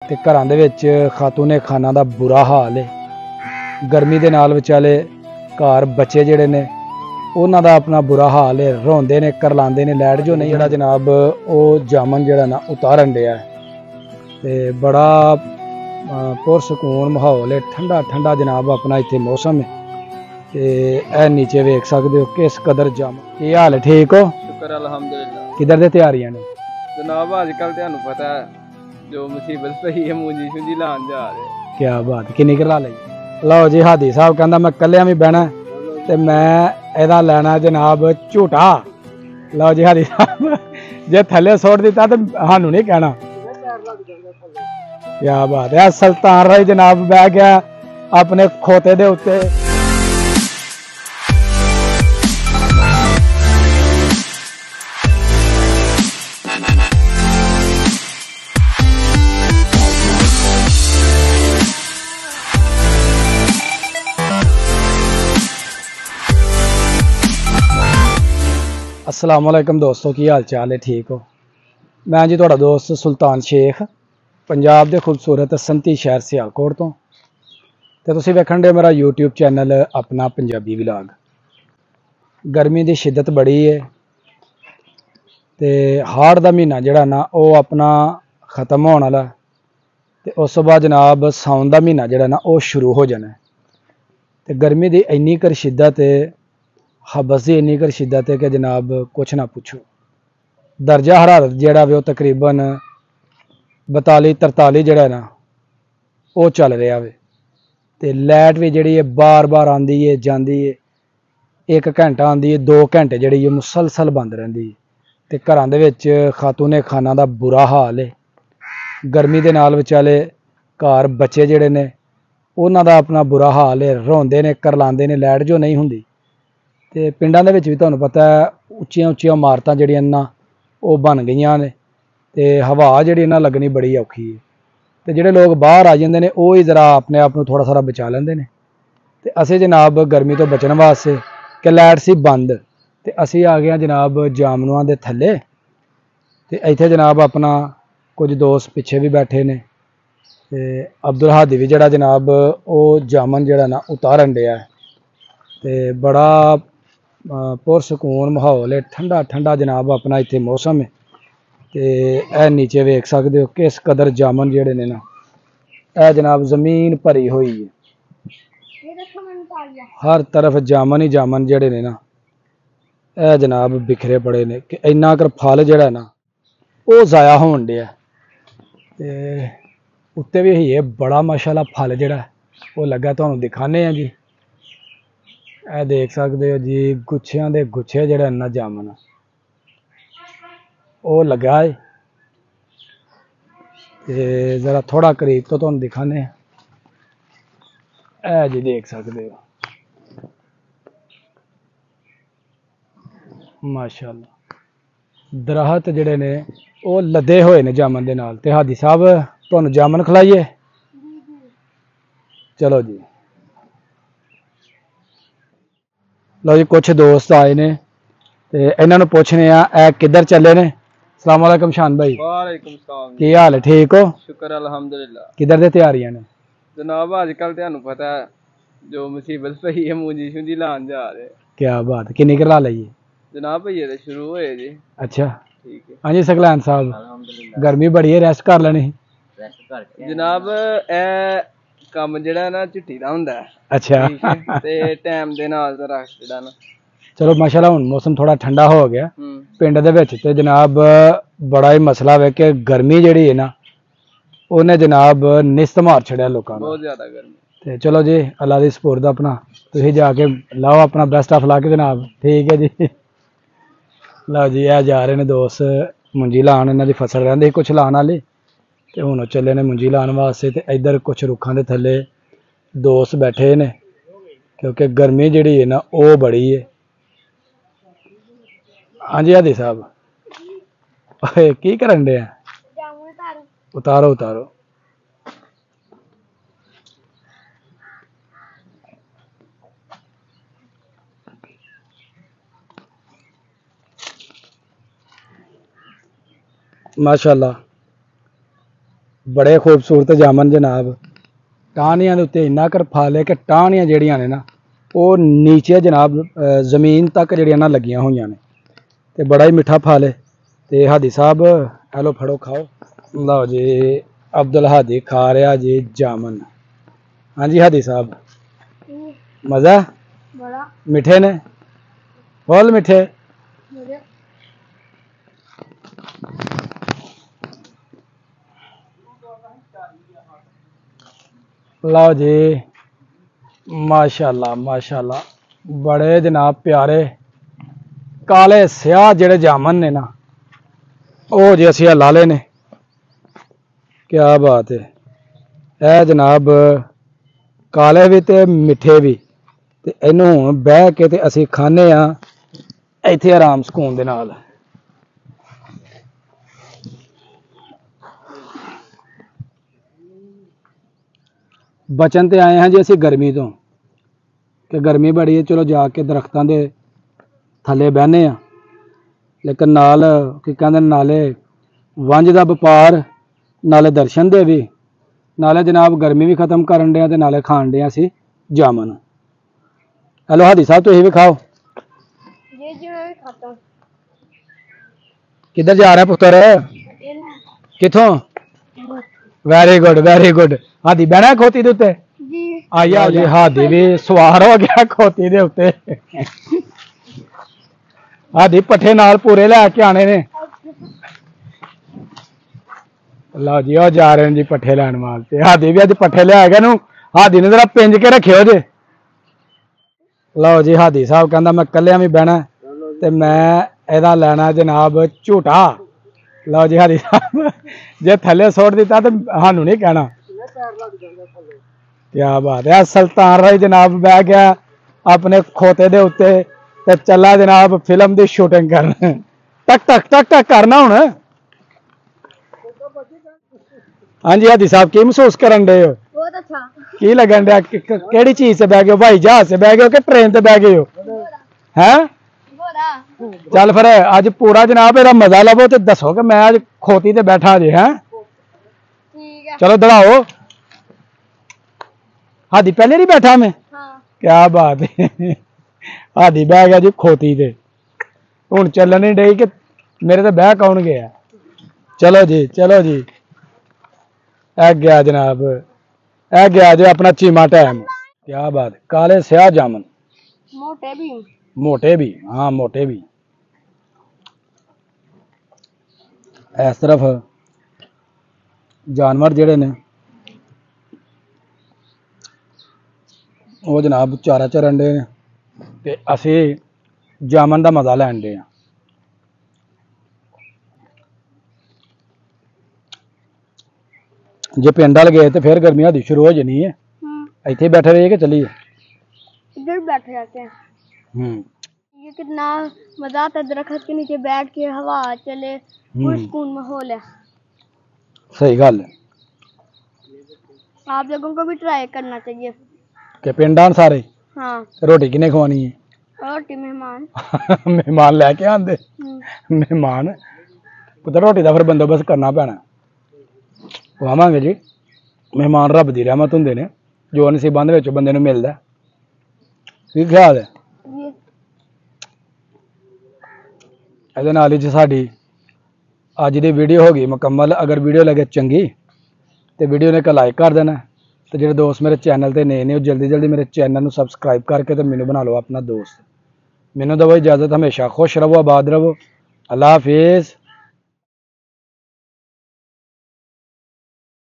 ਤੇ ਘਰਾਂ ਦੇ ਵਿੱਚ ਖਾਤੂਨੇ ਖਾਨਾ ਦਾ ਬੁਰਾ ਹਾਲ ਹੈ। ਗਰਮੀ ਦੇ ਨਾਲ ਵਿਚਾਲੇ ਘਰ ਬੱਚੇ ਜਿਹੜੇ ਨੇ ਉਹਨਾਂ ਦਾ ਆਪਣਾ ਬੁਰਾ ਹਾਲ ਹੈ, ਰੋਂਦੇ ਨੇ ਕਰਲਾਉਂਦੇ ਨੇ। ਲਾਈਟ ਜੋ ਨਹੀਂ ਜਿਹੜਾ ਜਨਾਬ ਉਹ ਜਾਮਨ ਜਿਹੜਾ ਨਾ ਉਤਾਰਨ ਡਿਆ ਤੇ ਬੜਾ ਪੁਰਸਕੂਨ ਮਾਹੌਲ ਹੈ, ਠੰਡਾ ਠੰਡਾ जनाब अपना इतने मौसम है। ते ए नीचे वेख सकते हो किस कदर जामन। की हाल है, ठीक हो? शुक्र अल्हम्दुलिल्लाह। किधर दे तैयारियां ने जनाब अजकल तुहानू पता है जो मुसीबत पई है मूंजी शुंजी लान जा रहे। क्या बात, किन्नी करा ली? लो जी हादी साहब कहंदा मैं कल्लियां भी बहना ते मैं एदा लेना जनाब झूटा। लो जी हादी साहब जे थले सुट दिता तो सानू नहीं कहना। क्या बात है, सुल्तान राय जनाब बह गया अपने खोते दे उत्ते। अस्सलाम वालेकुम दोस्तों, की हाल चाल है, ठीक हो? मैं जी तुहाडा दोस्त सुल्तान शेख पंजाब के खूबसूरत संती शहर सियालकोट तो ते तुसीं वेखण दे मेरा यूट्यूब चैनल अपना पंजाबी व्लॉग। गर्मी की शिद्दत बड़ी है ते हाड़ का महीना जिहड़ा ना वो अपना ख़त्म होने वाला ते उस तो बाद जनाब साउन का महीना जिहड़ा ना वो शुरू हो जाना। ते गर्मी की इन्नी कर शिद्दत है, हबस की इन्नी कर शिद्दत है कि जनाब कुछ ना पूछो। दर्जा हरारत जिहड़ा वे तकरीबन 42-43 जिहड़ा ना वो चल रहा वे। ते लाइट भी जिहड़ी है बार बार आती है जाती है, 1 घंटा आती है 2 घंटे जिहड़ी है मुसलसल बंद रहिंदी है। ते घरां दे विच खातूने खाना दा बुरा हाल है। गर्मी दे नाल विचाले घर बच्चे जिहड़े ने उन्हां दा अपना बुरा हाल है, रोंदे ने करलांदे ने। लाइट जो नहीं हुंदी ते पिंडां दे विच भी तुहानूं पता है उच्चियां उच्चियां इमारतां जिहड़ियां ना वो बन गईयां ने ते हवा जिहड़ी ना लगनी बड़ी औखी है। ते जिहड़े लोग बाहर आ जांदे ने वो ही जरा अपने आप नूं थोड़ा सारा बचा लैंदे ने। ते असीं जनाब गर्मी तो बचण वास्ते कि लाइट सी बंद ते असीं आ गए जनाब जामनुआं दे थल्ले। ते इत्थे जनाब अपना कुछ दोस्त पिछे भी बैठे ने ते अब्दुल हादी भी जिहड़ा जनाब वो जामन जिहड़ा ना उतारन डिया ते बड़ा पुरसकून माहौल है, ठंडा ठंडा जनाब अपना इतने मौसम है। ते ए नीचे वेख सकते हो किस कदर जामन जिहड़े ने ना ए जनाब जमीन भरी हुई है, हर तरफ जामन ही जामन जिहड़े ने ना ए जनाब बिखरे पड़े ने कि इन्ना कर फल जिहड़ा ना वो जाया होण डिया। ते उत्ते भी है बड़ा माशाल्लाह फल जिहड़ा वो लगा, तुहानूं दिखाने हैं जी। ए देख सकते हो जी गुच्छियां दे गुच्छे जिहड़े ना जामन वो लगा है। ते जरा थोड़ा करीब तो तुहानूं दिखाने ए जी, देख सकते हो माशाल्लाह दरख्त जिहड़े ने वो लदे हुए ने जामन दे नाल। ते हादी साहब तुहानूं जामन खिलाइए? चलो जी। लो जी कुछ दोस्त आए ने ते इन्हां नूं पुछने आ ए किधर चले ने। अस्सलाम वालेकुम शान भाई। वालेकुम सलाम। की हाल है, ठीक हो? शुक्र अल्हम्दुलिल्लाह। किधर दे तैयारियां ने जनाब अजकल तुहानू पता है जो मुसीबत पई है मूंजी शुंजी लान जा रहे। क्या बात, किन्नी करा ली जनाब भैया तो शुरू होए जी। अच्छा ठीक है। हाँ जी सकलैन साहब गर्मी बड़ी है, रेस्ट कर लेनी जनाब ए काम जिहड़ा ना झुट्टी दा हुंदा है। अच्छा ते टाइम दे नाल दा रख जिहड़ा ना चलो माशाल्लाह हुण मौसम थोड़ा ठंडा हो गया पिंड दे विच। ते जनाब बड़ा ही मसला है कि गर्मी जिहड़ी है ना उन्हें जनाब निस्त मार छड़िया लोकां दा, बहुत ज्यादा गर्मी। ते चलो जी अल्लाह दी सपुर्द अपना तुसीं जाके लाओ अपना बेस्ट ऑफ लक जनाब। ठीक है जी। लो जी ए जा रहे ने दोस्त मुंजी लान, इन्हां दी फसल रहिंदी कुछ लाने वाली ते हुण चले ने मुंजी लाने वास्ते। ते इधर कुछ रुखां दे थल्ले दोस्त बैठे ने क्योंकि गर्मी जिहड़ी है ना वो बड़ी है। हाँ जी हादी साहब की करन दे? उतारो उतारो। माशाल्लाह बड़े खूबसूरत जामन जनाब। टाहनियां दे उत्ते इन्ना कर फल है कि टाहनियां जिहड़ियां ने ना वो नीचे जनाब जमीन तक जिहड़ियां ना लगियां होईयां ने ते बड़ा ही मिठा फल है। ते हादी साहब हेलो फड़ो खाओ। लो जी अब्दुल हादी खा रहा जी जामन। हाँ जी हादी साहब मज़ा बड़ा मिठे ने फुल मिठे। मुझे लो जी माशाल्लाह माशाल्लाह बड़े जनाब प्यारे काले स्याह जेड़े जामन ने ना वो जे असी लाले ने। क्या बात है ए जनाब काले भी ते मिठे भी ते इनू हुण बह के ते असी खाने आ इत्थे आराम सुकून दे नाल। बचन ते आए हैं जी असी गर्मी तो कि गर्मी बड़ी है चलो जाके दरख्तां दे थल्ले बहने आ लेकिन नाल की कहंदे नाले वंज दा व्यापार नाले दर्शन दे भी नाले जनाब गर्मी भी खत्म करन डे ते नाले खान डे असी जामन। हेलो हादी साहब तुसीं भी खाओ। ये जो मैं भी खाता हूँ किधर जा रहा है पुत्र किथों? वेरी गुड हादी बहना खोती दे उत्ते जी आइया जी हादी भी सवार हो गया खोती दे उत्ते। हादी पट्ठे नाल पूरे लैके आने ने। लो जी वो जा रहे हैं जी पट्ठे लैन वास्ते। हादी भी अज पट्ठे लिया गया नू हादी ने जरा पिंज के रखियो जे। लो जी हादी साहब कहंदा मैं कल्लिया भी बहना ते मैं एदा लेना जनाब झूटा। लो जी हादी साहब जे थल्ले सुट दिता तो सानू नहीं कहना। क्या बात है सुल्तान राय जनाब बह गया अपने खोते दे उत्ते ते चला जनाब फिल्म दी शूटिंग करन। टक टक टक टक करना हुण। हाँ जी हादी साहब की महसूस करन डे हो? बहुत अच्छा की लगन डया केड़ी चीज से बह गए हो? भाई जहाज से बह गए हो कि ट्रेन से बह गए हो? हैं बोरा चल फिर अज पूरा जनाब एदा मजा लवो ते दसो कि मैं अज खोती ते बैठा जे। हैं ठीक है चलो दड़ाओ। हादी पहले नहीं बैठा मैं? हाँ क्या बात है हादी बह गया जी खोती ते हुण चलन नहीं डई कि मेरे ते बह कौन गया। चलो जी ए गया जनाब ए गया जी अपना चीमा टाइम। क्या बात काले स्याह जामन मोटे भी हाँ मोटे भी। इस तरफ जानवर जेड़े ने वो जनाब चारा चरन डे ने ते असी जामन का मजा लैन डे। जे पिंड वाल गए तो फिर गर्मी हादी शुरू हो जानी है। इत्थे ही बैठे रहिए कि चलिए? इधर बैठे जाते हैं। ये कितना मजा आता है दरख्त के नीचे बैठ के हवा चले सुकून माहौल है। सही गल है आप लोगों को भी ट्राई करना चाहिए। कि पिंड आन सारे हाँ रोटी किने खवानी है? रोटी मेहमान मेहमान लैके आंदे मेहमान पुत्र रोटी का फिर बंदोबस्त करना पैना। खवावांगे जी मेहमान रब दी रहमत हुंदे ने जो नसीबां दे विच बंदे नूं मिलदा। की ख्याल है? ਇਹਦੇ ਨਾਲ ਹੀ ਜੀ ਸਾਡੀ ਅੱਜ ਦੀ ਵੀਡੀਓ ਹੋ ਗਈ ਮੁਕੰਮਲ। ਅਗਰ ਵੀਡੀਓ ਲੱਗੇ ਚੰਗੀ ਤੇ ਵੀਡੀਓ ਨੂੰ ਇੱਕ ਲਾਈਕ ਕਰ ਦੇਣਾ ਤੇ ਜਿਹੜੇ ਦੋਸਤ ਮੇਰੇ ਚੈਨਲ ਤੇ ਨਏ ਨੇ ਉਹ ਜਲਦੀ ਮੇਰੇ ਚੈਨਲ ਨੂੰ ਸਬਸਕ੍ਰਾਈਬ ਕਰਕੇ ਤੇ ਮੈਨੂੰ ਬਣਾ ਲਓ ਆਪਣਾ ਦੋਸਤ। ਮੈਨੂੰ ਦਿਓ ਇਜਾਜ਼ਤ। ਹਮੇਸ਼ਾ ਖੁਸ਼ ਰਹੋ ਆਬਾਦ ਰਹੋ। ਅੱਲਾ ਹਾਫਿਜ਼।